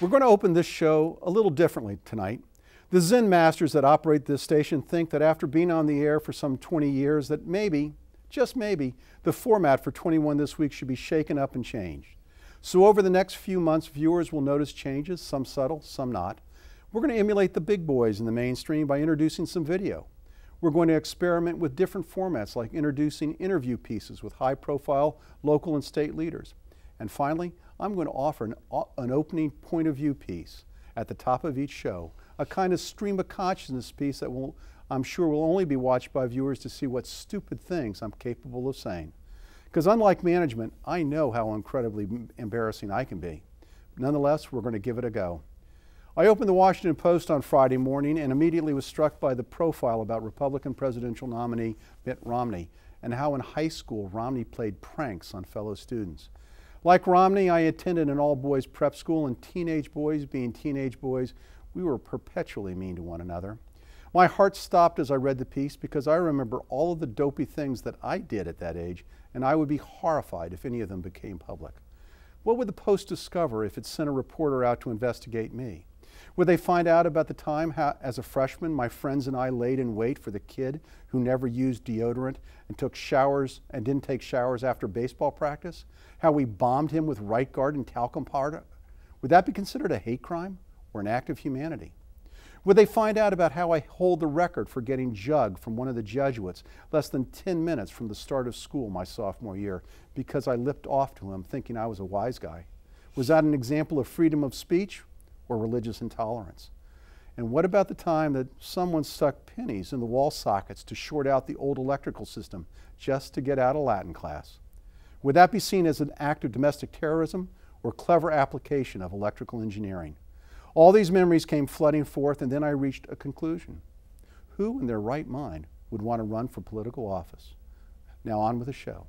We're going to open this show a little differently tonight. The Zen masters that operate this station think that after being on the air for some 20 years that maybe, just maybe, the format for 21 this week should be shaken up and changed. So over the next few months, viewers will notice changes, some subtle, some not. We're going to emulate the big boys in the mainstream by introducing some video. We're going to experiment with different formats like introducing interview pieces with high-profile local and state leaders. And finally, I'm going to offer an opening point of view piece at the top of each show, a kind of stream of consciousness piece that I'm sure will only be watched by viewers to see what stupid things I'm capable of saying. Because unlike management, I know how incredibly embarrassing I can be. Nonetheless, we're going to give it a go. I opened the Washington Post on Friday morning and immediately was struck by the profile about Republican presidential nominee Mitt Romney and how in high school Romney played pranks on fellow students. Like Romney, I attended an all-boys prep school, and teenage boys being teenage boys, we were perpetually mean to one another. My heart stopped as I read the piece because I remember all of the dopey things that I did at that age, and I would be horrified if any of them became public. What would the Post discover if it sent a reporter out to investigate me? Would they find out about the time how, as a freshman, my friends and I laid in wait for the kid who never used deodorant and took showers and didn't take showers after baseball practice? How we bombed him with Right Guard and talcum powder? Would that be considered a hate crime or an act of humanity? Would they find out about how I hold the record for getting jugged from one of the Jesuits less than 10 minutes from the start of school my sophomore year because I lipped off to him thinking I was a wise guy? Was that an example of freedom of speech or religious intolerance? And what about the time that someone stuck pennies in the wall sockets to short out the old electrical system just to get out of Latin class? Would that be seen as an act of domestic terrorism or clever application of electrical engineering? All these memories came flooding forth, and then I reached a conclusion. Who in their right mind would want to run for political office? Now on with the show.